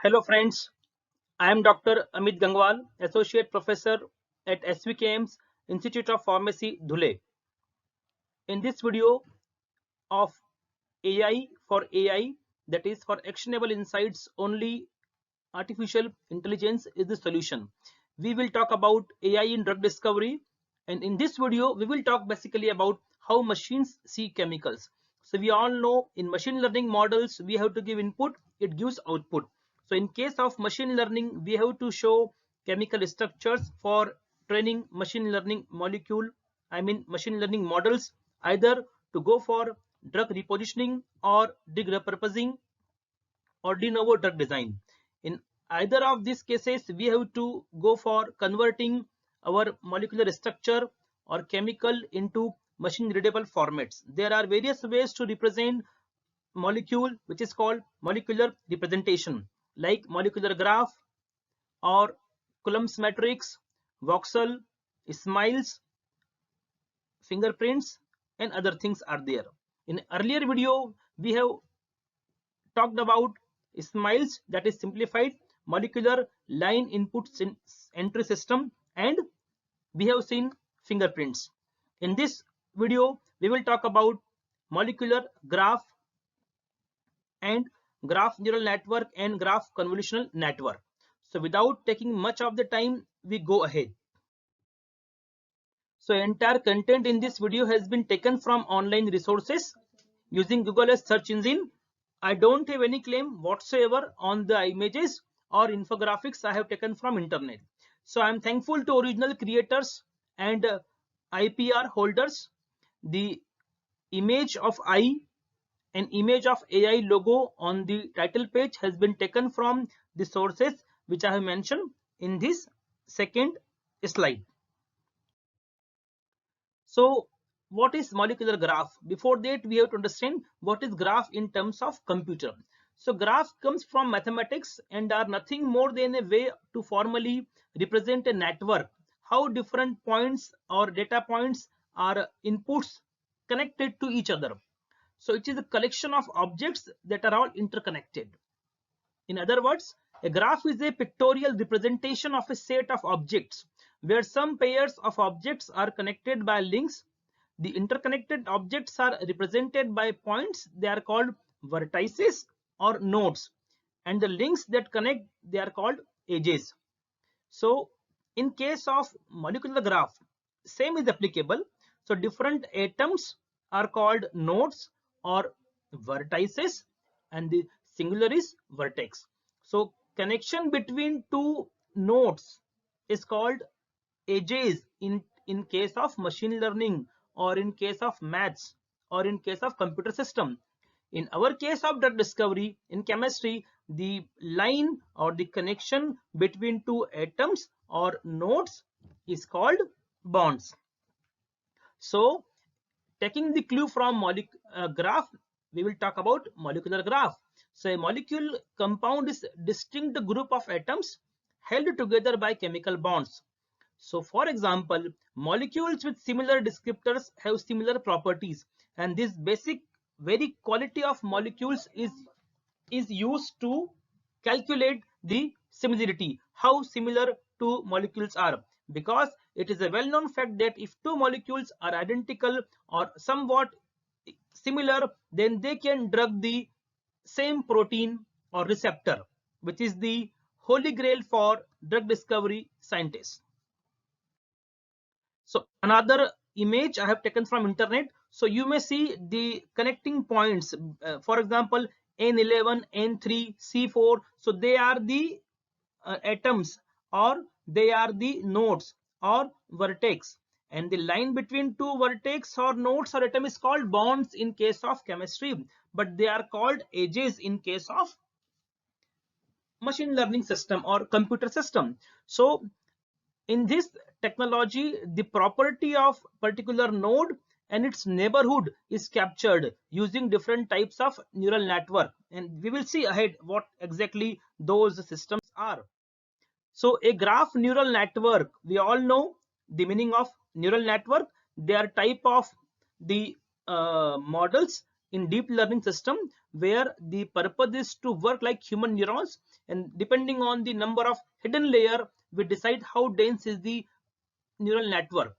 Hello friends, I am Dr. Amit Gangwal, Associate Professor at SVKM's Institute of Pharmacy, Dhule. In this video of AI for AI, that is for actionable insights only, artificial intelligence is the solution. We will talk about AI in drug discovery, and in this video we will talk basically about how machines see chemicals. So we all know in machine learning models we have to give input, it gives output. So in case of machine learning we have to show chemical structures for training machine learning machine learning models, either to go for drug repositioning or drug repurposing or de novo drug design. In either of these cases, we have to go for converting our molecular structure or chemical into machine readable formats. There are various ways to represent molecule, which is called molecular representation, like molecular graph or Coulomb's matrix, voxel, smiles, fingerprints, and other things are there. In earlier video, we have talked about smiles, that is simplified molecular line input entry system, and we have seen fingerprints. In this video we will talk about molecular graph and graph neural network and graph convolutional network. So without taking much of the time, we go ahead. So entire content in this video has been taken from online resources using Google as search engine. I don't have any claim whatsoever on the images or infographics I have taken from internet. So I am thankful to original creators and IPR holders. The image of an image of AI logo on the title page has been taken from the sources which I have mentioned in this second slide. So what is molecular graph? Before that, we have to understand what is graph in terms of computer. So graph comes from mathematics and are nothing more than a way to formally represent a network, how different points or data points are inputs connected to each other. So it is a collection of objects that are all interconnected. In other words, a graph is a pictorial representation of a set of objects where some pairs of objects are connected by links. The interconnected objects are represented by points. They are called vertices or nodes, and the links that connect, they are called edges. So in case of molecular graph, same is applicable. So different atoms are called nodes or vertices, and the singular is vertex. So connection between two nodes is called edges in case of machine learning, or in case of maths, or in case of computer system. In our case of drug discovery in chemistry, the line or the connection between two atoms or nodes is called bonds. So taking the clue from graph, we will talk about molecular graph. So a molecule compound is distinct group of atoms held together by chemical bonds. So for example, molecules with similar descriptors have similar properties, and this basic very quality of molecules is used to calculate the similarity, how similar two molecules are, because it is a well-known fact that if two molecules are identical or somewhat similar, then they can drug the same protein or receptor, which is the holy grail for drug discovery scientists. So another image I have taken from internet. So you may see the connecting points, for example N11, N3, C4. So they are the atoms, or they are the nodes or vertex, and the line between two vertex or nodes or atom is called bonds in case of chemistry, but they are called edges in case of machine learning system or computer system. So in this technology, the property of particular node and its neighborhood is captured using different types of neural network, and we will see ahead what exactly those systems are. So a graph neural network, we all know the meaning of neural network. They are type of the models in deep learning system where the purpose is to work like human neurons, and depending on the number of hidden layer, we decide how dense is the neural network.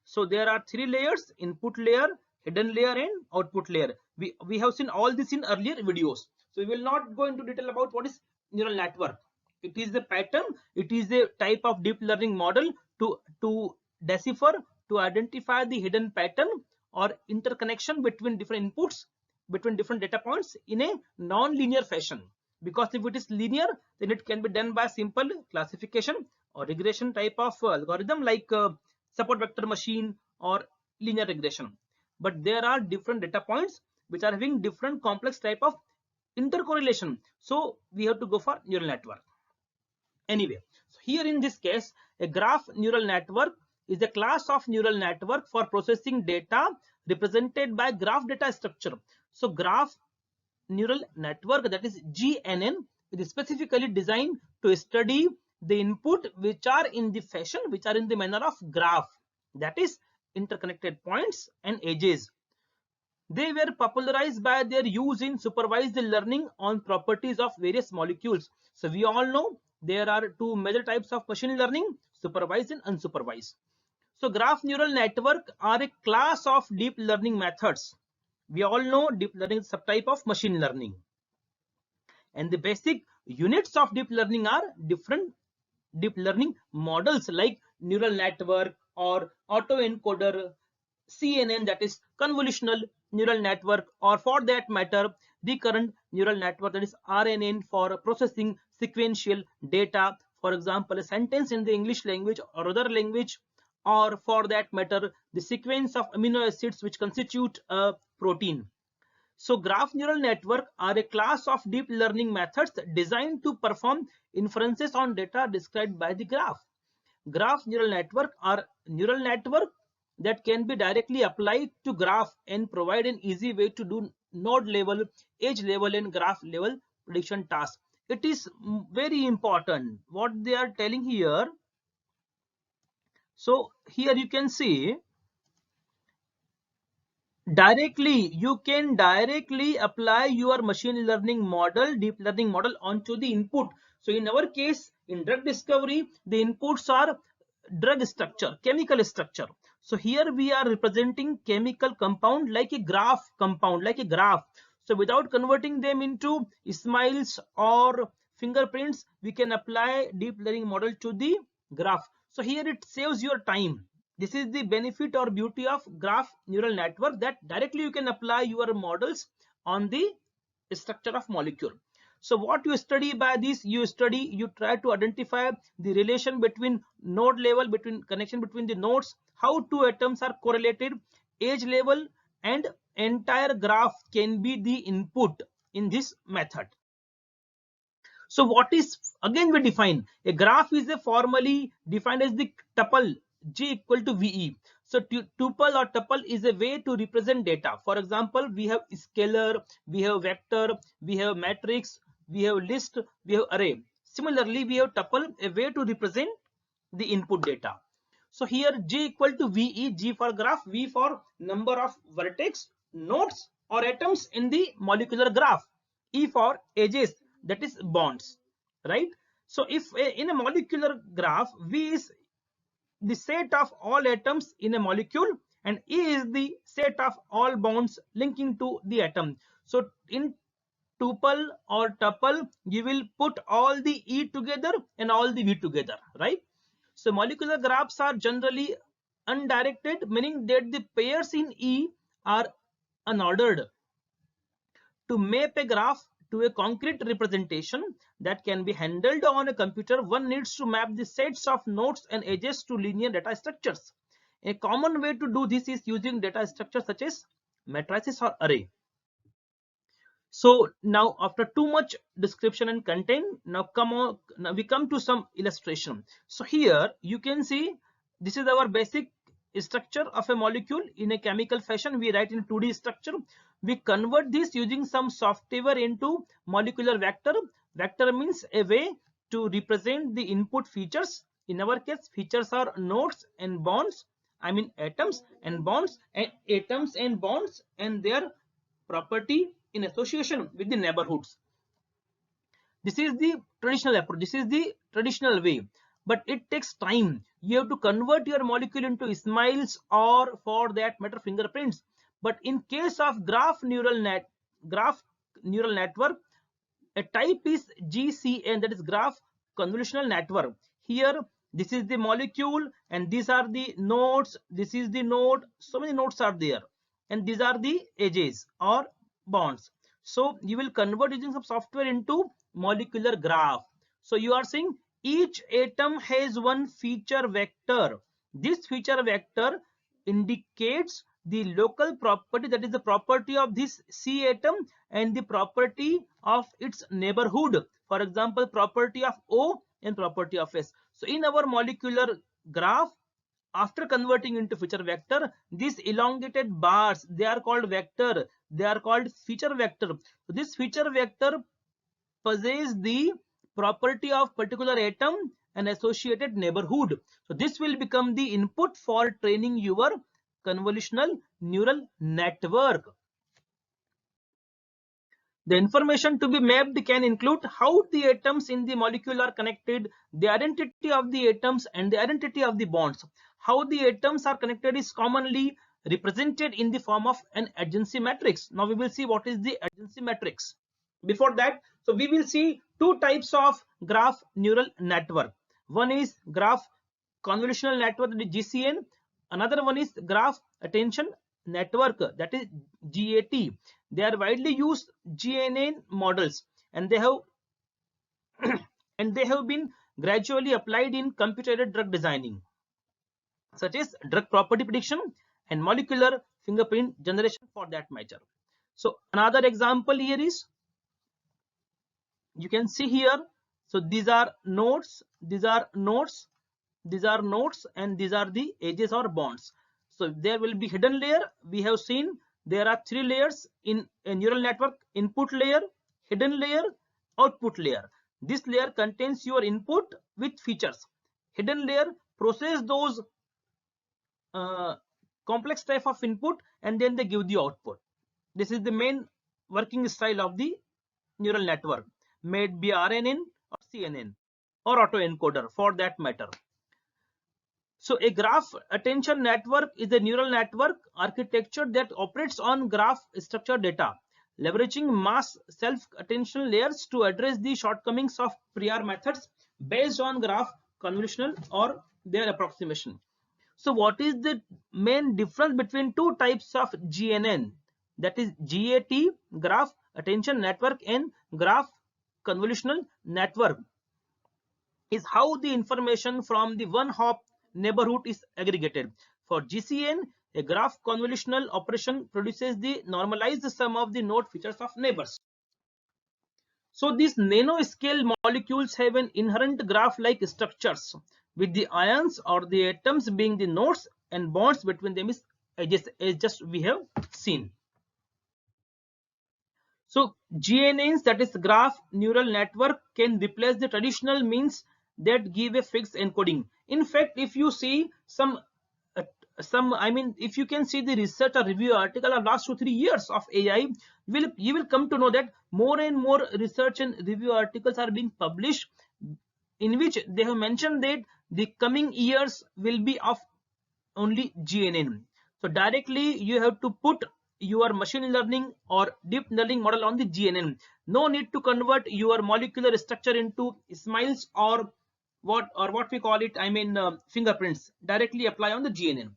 So there are three layers: input layer, hidden layer, and output layer. We have seen all this in earlier videos, so we will not go into detail about what is neural network. It is a pattern, it is a type of deep learning model to decipher, to identify the hidden pattern or interconnection between different inputs, between different data points in a non-linear fashion. Because if it is linear, then it can be done by simple classification or regression type of algorithm, like support vector machine or linear regression. But there are different data points which are having different complex type of intercorrelation, so we have to go for neural network. Anyway, so here in this case, a graph neural network is a class of neural network for processing data represented by graph data structure. So graph neural network, that is GNN, is specifically designed to study the input which are in the fashion, which are in the manner of graph, that is interconnected points and edges. They were popularized by their use in supervised learning on properties of various molecules. So we all know there are two major types of machine learning: supervised and unsupervised. So graph neural network are a class of deep learning methods. We all know deep learning is a subtype of machine learning, and the basic units of deep learning are different deep learning models like neural network or autoencoder, CNN, that is convolutional neural network, or for that matter recurrent neural network, that is RNN, for processing sequential data, for example a sentence in the English language or other language, or for that matter the sequence of amino acids which constitute a protein. So graph neural network are a class of deep learning methods designed to perform inferences on data described by the graph. Graph neural network are neural network that can be directly applied to graph and provide an easy way to do node level, edge level, and graph level prediction tasks. It is very important what they are telling here. So here you can see you can directly apply your machine learning model, deep learning model, onto the input. So in our case, in drug discovery, the inputs are drug structure, chemical structure. So here we are representing chemical compound like a graph compound, like a graph. So without converting them into smiles or fingerprints, we can apply deep learning model to the graph. So here it saves your time. This is the benefit or beauty of graph neural network, that directly you can apply your models on the structure of molecule. So what you study by this, you try to identify the relation between node level, between connection between the nodes, how two atoms are correlated, edge level, and entire graph can be the input in this method. So what is, again we define a graph is a formally defined as the tuple G equal to VE. So tuple or tuple is a way to represent data. For example, we have scalar, we have vector, we have matrix, we have list, we have array. Similarly, we have tuple, a way to represent the input data. So here G equal to VE, G for graph, V for number of vertex, nodes or atoms in the molecular graph, E for edges, that is bonds, right? So if in a molecular graph, V is the set of all atoms in a molecule and E is the set of all bonds linking to the atom. So in tuple or tuple, you will put all the E together and all the V together, right? So molecular graphs are generally undirected, meaning that the pairs in E are unordered. To map a graph to a concrete representation that can be handled on a computer, one needs to map the sets of nodes and edges to linear data structures. A common way to do this is using data structures such as matrices or array. So now after too much description and content, now we come to some illustration. So here you can see this is our basic structure of a molecule in a chemical fashion. We write in 2D structure. We convert this using some software into molecular vector. Vector means a way to represent the input features. In our case, features are nodes and bonds. I mean atoms and bonds, and atoms and bonds and their property in association with the neighborhoods. This is the traditional approach. This is the traditional way, but it takes time. You have to convert your molecule into smiles or, for that matter, fingerprints. But in case of graph neural network, a type is GCN, that is graph convolutional network. Here, this is the molecule and these are the nodes. This is the node. So many nodes are there, and these are the edges or bonds. So you will convert using some software into molecular graph. So you are seeing each atom has one feature vector. This feature vector indicates the local property, that is the property of this C atom and the property of its neighborhood. For example, property of O and property of S. So in our molecular graph, after converting into feature vector, these elongated bars, they are called vector. They are called feature vector. So this feature vector possess the property of particular atom and associated neighborhood. So this will become the input for training your convolutional neural network. The information to be mapped can include how the atoms in the molecule are connected, the identity of the atoms and the identity of the bonds. How the atoms are connected is commonly represented in the form of an adjacency matrix. Now we will see what is the adjacency matrix. Before that, so we will see two types of graph neural network. One is graph convolutional network, that is GCN. Another one is graph attention network, that is GAT. They are widely used GNN models, and they have been gradually applied in computer-aided drug designing, such as drug property prediction and molecular fingerprint generation, for that matter. So another example here is, you can see here, so these are nodes, these are nodes, these are nodes, and these are the edges or bonds. So there will be hidden layer. We have seen there are three layers in a neural network: input layer, hidden layer, output layer. This layer contains your input with features. Hidden layer process those complex type of input and then they give the output. This is the main working style of the neural network, made by RNN or CNN or autoencoder, for that matter. So a graph attention network is a neural network architecture that operates on graph structure data, leveraging mass self-attention layers to address the shortcomings of prior methods based on graph convolutional or their approximation. So what is the main difference between two types of GNN, that is GAT, graph attention network, and graph convolutional network, is how the information from the one hop neighborhood is aggregated. For GCN, a graph convolutional operation produces the normalized sum of the node features of neighbors. So these nanoscale molecules have an inherent graph-like structures, with the ions or the atoms being the nodes and bonds between them is edges, as just we have seen. So GNNs, that is graph neural network, can replace the traditional means that give a fixed encoding. In fact, if you see if you can see the research or review article of last 2-3 years of AI, you will come to know that more and more research and review articles are being published, in which they have mentioned that the coming years will be of only GNN. So directly you have to put your machine learning or deep learning model on the GNN. No need to convert your molecular structure into smiles or what we call it, fingerprints. Directly apply on the GNN.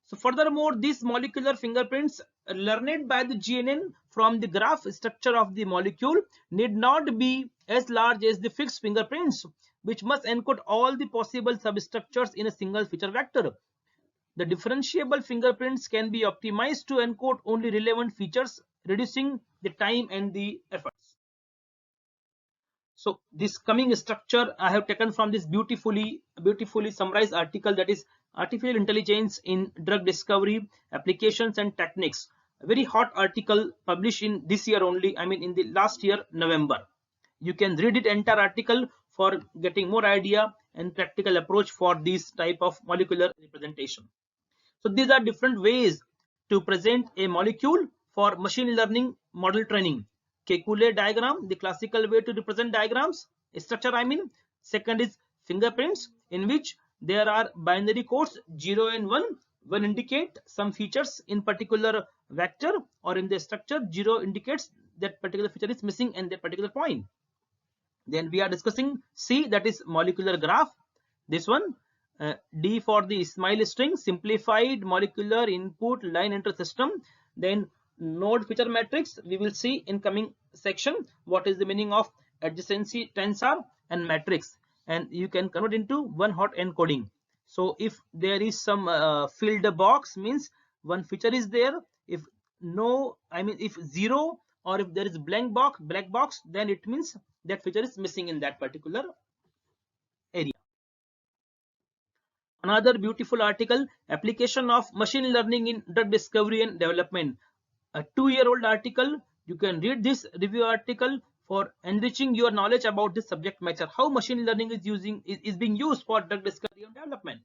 So furthermore, these molecular fingerprints learned by the GNN from the graph structure of the molecule need not be as large as the fixed fingerprints, which must encode all the possible substructures in a single feature vector. The differentiable fingerprints can be optimized to encode only relevant features, reducing the time and the efforts. So this coming structure I have taken from this beautifully summarized article, that is artificial intelligence in drug discovery applications and techniques. A very hot article published in this year only, in the last year November. You can read it entire article for getting more idea and practical approach for this type of molecular representation. So these are different ways to present a molecule for machine learning model training. Kekulé diagram, the classical way to represent diagrams, structure I mean. Second is fingerprints, in which there are binary codes 0 and 1. 1 indicate some features in particular vector, or in the structure 0 indicates that particular feature is missing in that particular point. Then we are discussing C, that is molecular graph. This one, D for the Ismail string, simplified molecular input line enter system. Then node feature matrix, we will see in coming section what is the meaning of adjacency tensor and matrix, and you can convert into one hot encoding. So if there is some filled box, means one feature is there. If no, I mean if zero, or if there is blank box, then it means that feature is missing in that particular area. Another beautiful article, application of machine learning in drug discovery and development. A 2-year-old article. You can read this review article for enriching your knowledge about this subject matter, how machine learning is being used for drug discovery and development.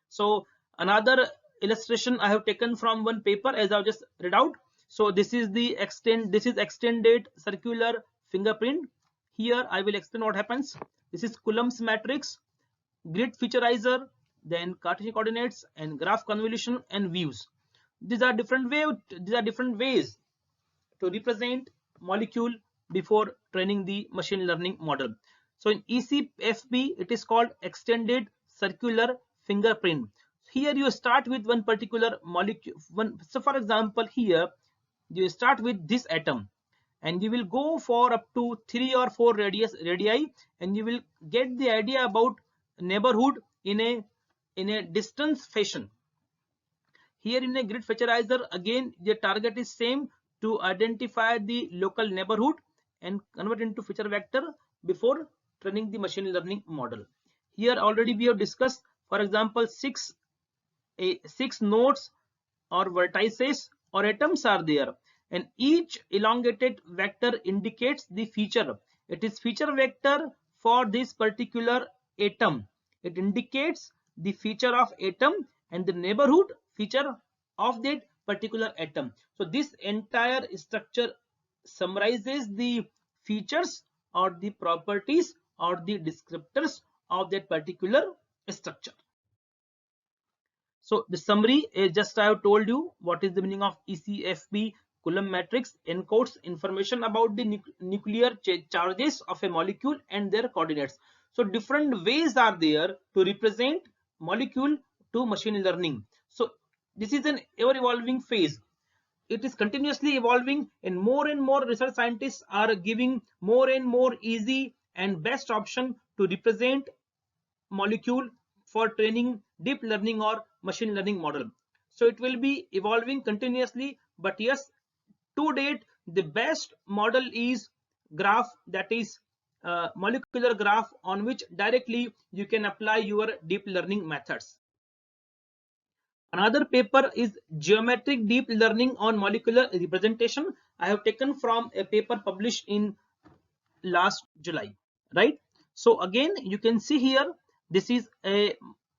So another illustration I have taken from one paper, as I just read out. So this is extended circular fingerprint. Here I will explain what happens. This is Coulomb's matrix, grid featureizer, then Cartesian coordinates, and graph convolution and views. These are different ways to represent molecule before training the machine learning model. So in ECFP, it is called extended circular fingerprint. Here you start with one particular molecule. So for example, here you start with this atom, and you will go for up to 3 or 4 radii, and you will get the idea about neighborhood in a distance fashion. Here in a grid featureizer, again the target is same, to identify the local neighborhood and convert into feature vector before training the machine learning model. Here already we have discussed, for example, 6 nodes or vertices or atoms are there, and each elongated vector indicates the feature. It is feature vector for this particular atom. It indicates the feature of atom and the neighborhood feature of that particular atom. So this entire structure summarizes the features or the properties or the descriptors of that particular structure. So the summary is, just I have told you what is the meaning of ECFP. Coulomb matrix encodes information about the nuclear charges of a molecule and their coordinates. So different ways are there to represent molecule to machine learning. So this is an ever evolving phase. It is continuously evolving, and more research scientists are giving more and more easy and best option to represent molecule for training deep learning or machine learning model. So it will be evolving continuously, but yes, to date the best model is graph, that is molecular graph, on which directly you can apply your deep learning methods. Another paper is geometric deep learning on molecular representation. I have taken from a paper published in last July, right? So again, you can see here, this is a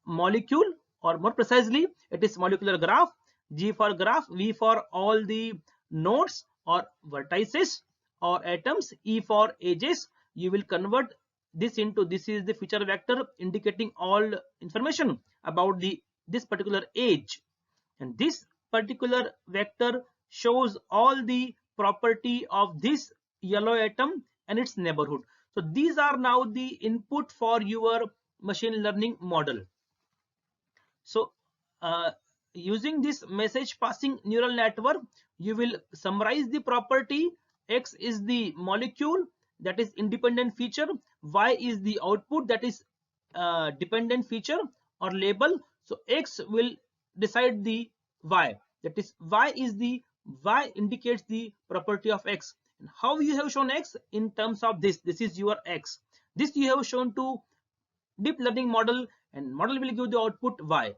molecule, or more precisely, it is molecular graph. G for graph, V for all the nodes or vertices or atoms, E for edges. You will convert this into, this is the feature vector indicating all information about this particular edge, and this particular vector shows all the property of this yellow atom and its neighborhood. So these are now the input for your machine learning model. So using this message passing neural network, you will summarize the property. X is the molecule, that is independent feature. Y is the output, that is dependent feature or label. So X will decide the Y, that is Y indicates the property of X. And how you have shown X in terms of this is your X. This you have shown to deep learning model, and model will give the output Y,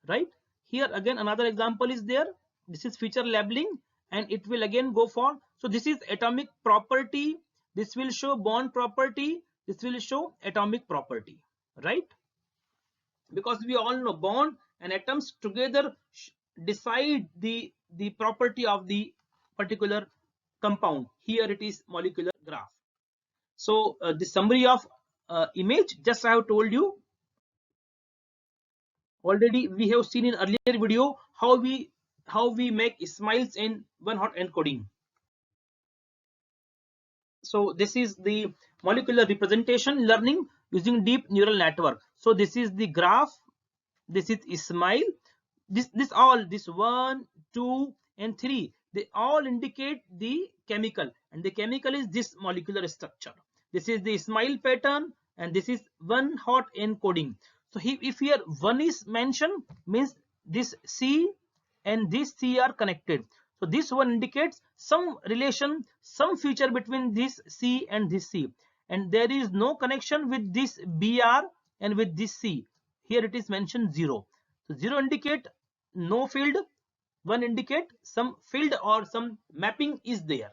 right? Here again another example is there. This is feature labeling, and it will again go for, so this is atomic property, this will show bond property, this will show atomic property, right? Because we all know bond and atoms together decide the property of the particular compound. Here it is molecular graph. So the summary of image, just I have told you already. We have seen in earlier video how we make smiles in one hot encoding. So this is the molecular representation learning using deep neural network. So this is the graph, this is smile, this all, this 1, 2 and 3, they all indicate the chemical, and the chemical is this molecular structure. This is the smile pattern, and this is one hot encoding. So if here 1 is mentioned, means this C and this C are connected. So this one indicates some relation, some feature between this C and this C, and there is no connection with this BR and with this C. Here it is mentioned 0. So 0 indicate no field, 1 indicate some field or some mapping is there.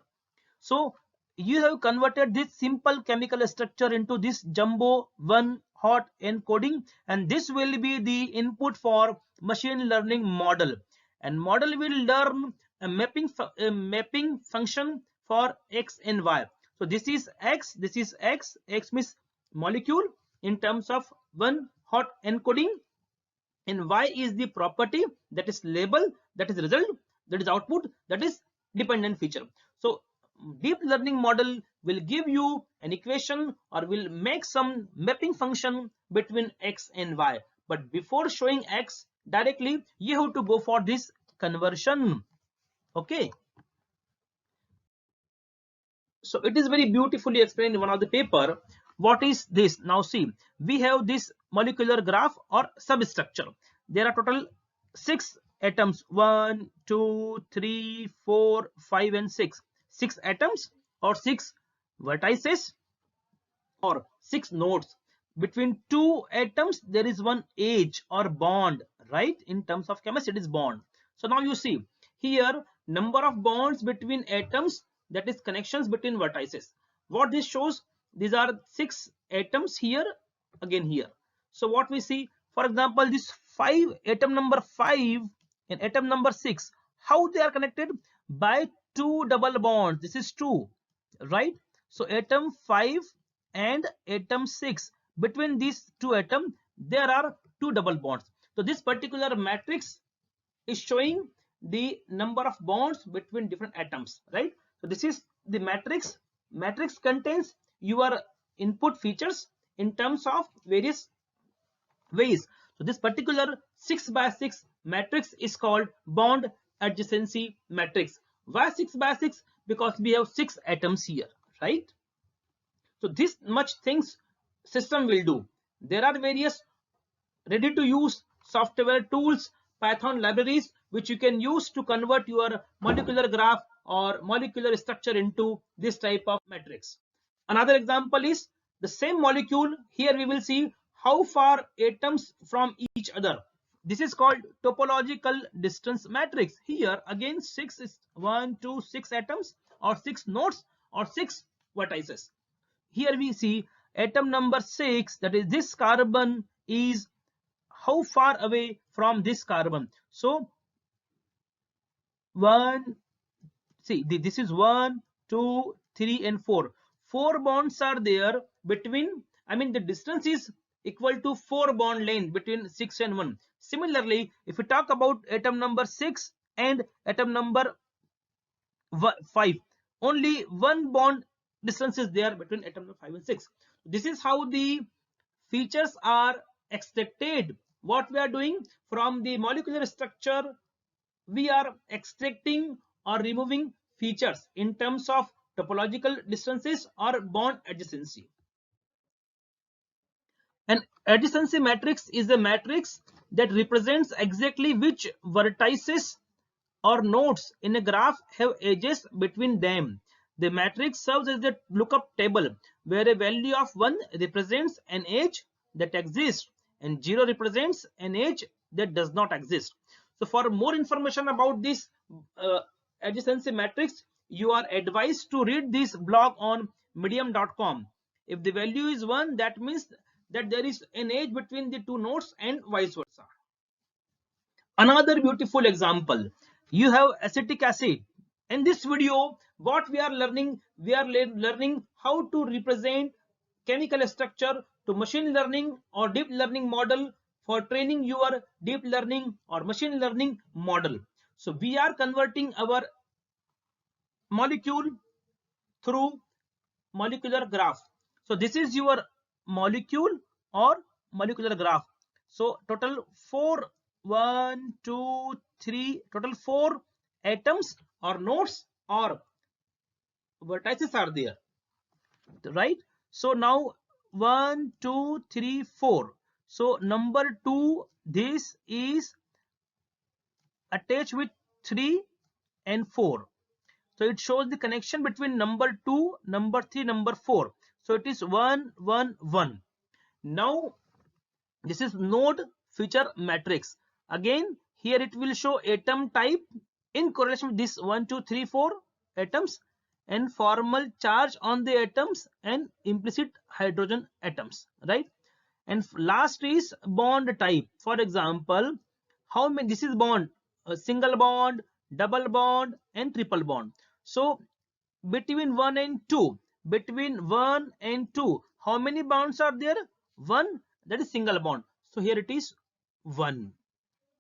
So you have converted this simple chemical structure into this jumbo one hot encoding, and this will be the input for machine learning model, and model will learn a mapping function for x and y. So this is x, this is x, x means molecule in terms of one hot encoding, and y is the property, that is label, that is result, that is output, that is dependent feature. So deep learning model will give you an equation or will make some mapping function between x and y, but before showing x directly, you have to go for this conversion. Okay, so it is very beautifully explained in one of the paper. What is this? Now see, we have this molecular graph or substructure. There are total 6 atoms, 1, 2, 3, 4, 5 and 6. 6 atoms or 6 vertices or 6 nodes. Between two atoms there is one edge or bond, right? In terms of chemistry it is bond. So now you see here number of bonds between atoms, that is connections between vertices. What this shows, these are 6 atoms here, again here. So what we see, for example, this 5 atom number 5 and atom number 6, how they are connected? By two double bonds. This is 2, right? So atom 5 and atom 6, between these two atoms there are two double bonds. So this particular matrix is showing the number of bonds between different atoms, right? So this is the matrix. Matrix contains your input features in terms of various ways. So this particular 6 by 6 matrix is called bond adjacency matrix. Why 6 by 6? Because we have 6 atoms here, right? So this much things system will do. There are various ready to use software tools, Python libraries, which you can use to convert your molecular graph or molecular structure into this type of matrix. Another example is the same molecule. Here we will see how far atoms from each other. This is called topological distance matrix. Here again 6 is 1, 2, 6 atoms or 6 nodes or 6 vertices. Here we see atom number 6, that is this carbon, is how far away from this carbon. So 1, see this is 1, 2, 3 and 4. 4 bonds are there between, I mean the distance is equal to 4 bond length between 6 and 1. Similarly, if we talk about atom number 6 and atom number 5, only 1 bond distance is there between atom number 5 and 6. This is how the features are extracted. What we are doing from the molecular structure, we are extracting or removing features in terms of topological distances or bond adjacency. An adjacency matrix is a matrix that represents exactly which vertices or nodes in a graph have edges between them. The matrix serves as a lookup table where a value of 1 represents an edge that exists and 0 represents an edge that does not exist. So for more information about this adjacency matrix, you are advised to read this blog on medium.com. If the value is 1, that means that there is an edge between the two nodes and vice versa. Another beautiful example, you have acetic acid. In this video, what we are learning, learning how to represent chemical structure to machine learning or deep learning model for training your deep learning or machine learning model. So we are converting our molecule through molecular graph. So this is your molecule or molecular graph. So total 4, 1, 2, 3, total 4 atoms or nodes or vertices are there, right? So now 1, 2, 3, 4. So number 2, this is attached with 3 and 4. So it shows the connection between number 2, number 3, number 4. So it is 1, 1, 1. Now this is node feature matrix. Again, here it will show atom type in correlation with this 1, 2, 3, 4 atoms and formal charge on the atoms and implicit hydrogen atoms, right? And last is bond type. For example, how many, this is bond, a single bond, double bond and triple bond. So between 1 and 2, between 1 and 2, how many bonds are there? 1, that is single bond. So here it is 1,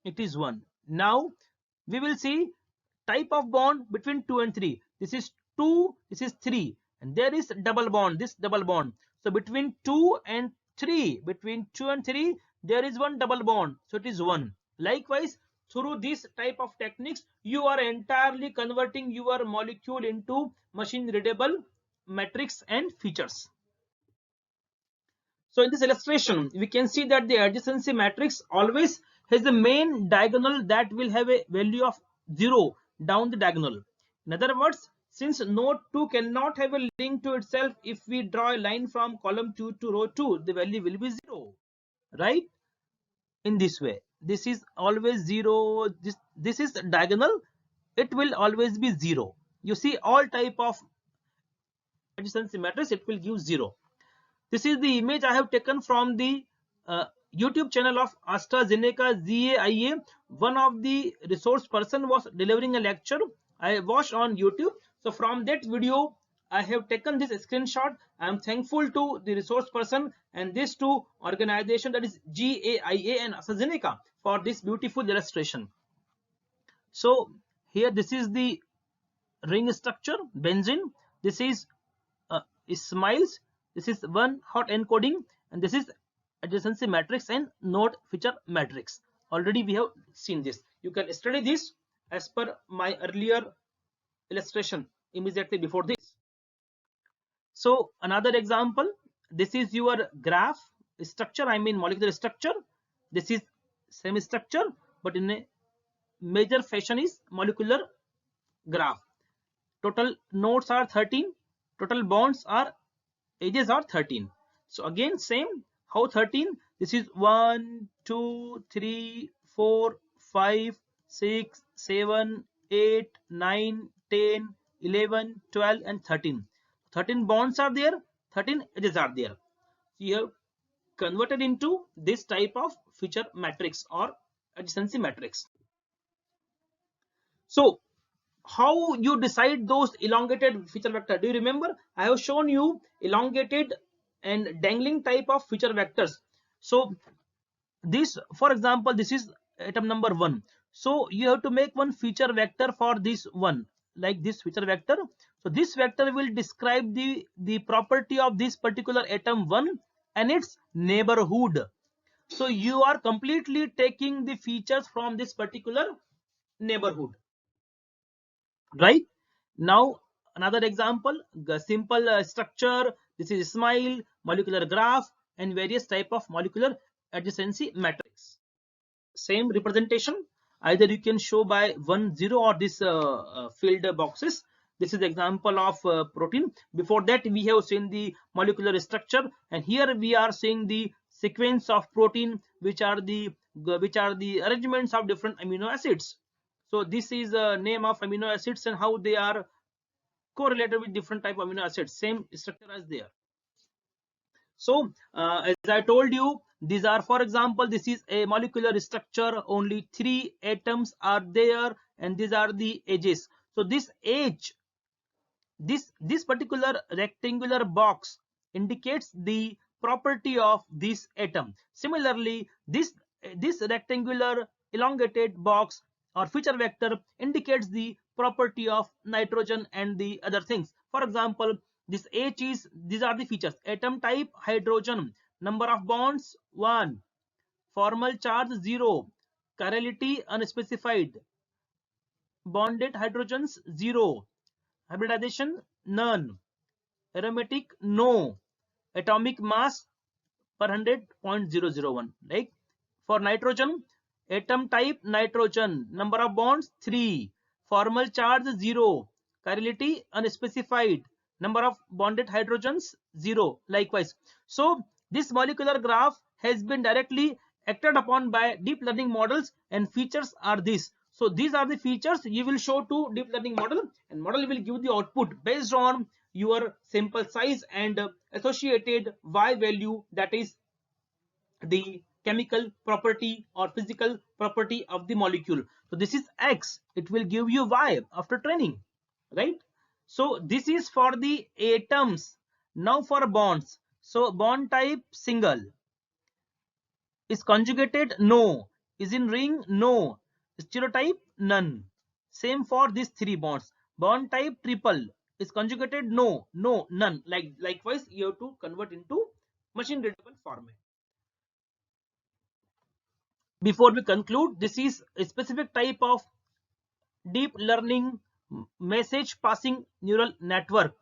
it is 1. Now we will see type of bond between 2 and 3. This is 2, this is 3, and there is double bond, this double bond. So between 2 and 3, between 2 and 3, there is one double bond, so it is 1. Likewise, through this type of techniques, you are entirely converting your molecule into machine readable matrix and features. So in this illustration, we can see that the adjacency matrix always has the main diagonal that will have a value of 0 down the diagonal. In other words, since node 2 cannot have a link to itself, if we draw a line from column 2 to row 2, the value will be 0, right? In this way, this is always 0. This is diagonal, it will always be 0. You see, all type of adjacency matrix, it will give 0. This is the image I have taken from the YouTube channel of AstraZeneca ZAIA. One of the resource person was delivering a lecture I watched on YouTube. So from that video, I have taken this screenshot. I am thankful to the resource person and these two organization, that is GAIA and AstraZeneca, for this beautiful illustration. So here this is the ring structure, benzene. This is smiles. This is one hot encoding, and this is adjacency matrix and node feature matrix. Already we have seen this. You can study this as per my earlier illustration immediately before this. So another example, this is your graph structure, I mean molecular structure. This is same structure, but in a major fashion is molecular graph. Total nodes are 13, total bonds are edges are 13. So again same, how 13? This is 1, 2, 3, 4, 5, 6, 7, 8, 9, 10, 11, 12 and 13. 13 bonds are there, 13 edges are there. So you have converted into this type of feature matrix or adjacency matrix. So how you decide those elongated feature vector? Do you remember? I have shown you elongated and dangling type of feature vectors. So this, for example, this is atom number 1. So you have to make one feature vector for this one, like this feature vector. So this vector will describe the property of this particular atom 1 and its neighborhood. So you are completely taking the features from this particular neighborhood, right? Now another example, the simple structure. This is smile, molecular graph and various type of molecular adjacency matrix. Same representation, either you can show by 1, 0 or this filled boxes. This is the example of protein. Before that we have seen the molecular structure, and here we are seeing the sequence of protein, which are the arrangements of different amino acids. So this is a name of amino acids and how they are correlated with different type of amino acids. Same structure as there. So as I told you, these are, for example, this is a molecular structure, only 3 atoms are there and these are the edges. So this H, this particular rectangular box indicates the property of this atom. Similarly, this rectangular elongated box or feature vector indicates the property of nitrogen and the other things. For example, this H is, these are the features: atom type hydrogen, number of bonds 1, formal charge 0, chirality unspecified, bonded hydrogens 0, hybridization none, aromatic no, atomic mass per 100.001. Like for nitrogen, atom type nitrogen, number of bonds 3, formal charge 0, chirality unspecified, number of bonded hydrogens 0. Likewise, so this molecular graph has been directly acted upon by deep learning models, and features are this. So these are the features you will show to deep learning model, and model will give the output based on your sample size and associated y value, that is the chemical property or physical property of the molecule. So this is X, it will give you Y after training, right? So this is for the atoms. Now for bonds. So bond type single, is conjugated no, is in ring no, stereotype none. Same for these 3 bonds. Bond type triple, is conjugated no, no, none. Likewise you have to convert into machine readable format. Before we conclude, this is a specific type of deep learning message passing neural network.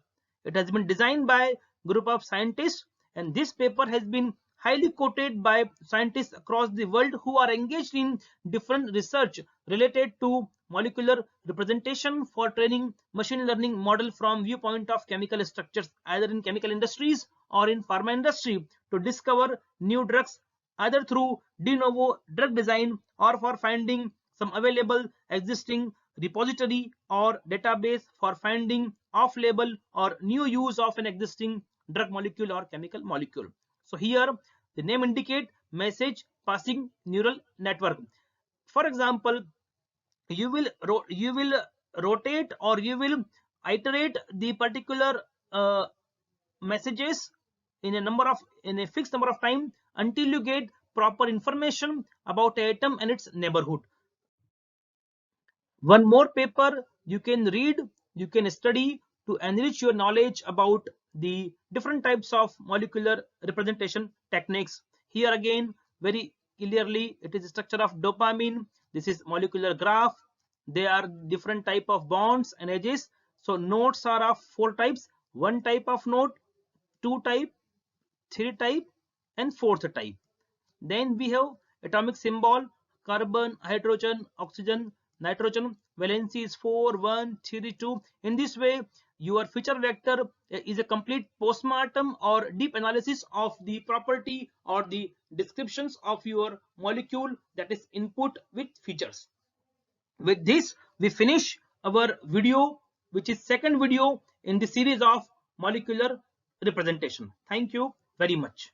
It has been designed by a group of scientists, and this paper has been highly quoted by scientists across the world who are engaged in different research related to molecular representation for training machine learning model from viewpoint of chemical structures, either in chemical industries or in pharma industry, to discover new drugs, either through de novo drug design or for finding some available existing repository or database for finding off-label or new use of an existing drug molecule or chemical molecule. So here the name indicate message passing neural network. For example, you will rotate or you will iterate the particular messages in a fixed number of time until you get proper information about atom and its neighborhood. One more paper you can read, you can study to enrich your knowledge about the different types of molecular representation techniques. Here again, very clearly, it is the structure of dopamine. This is molecular graph. They are different type of bonds and edges. So nodes are of 4 types: 1 type of node, 2 type, 3 type, and 4th type. Then we have atomic symbol: carbon, hydrogen, oxygen, nitrogen. Valency is 4, 1, 3, 2. In this way, your feature vector is a complete postmortem or deep analysis of the property or the descriptions of your molecule, that is input with features. With this, we finish our video, which is second video in the series of molecular representation. Thank you very much.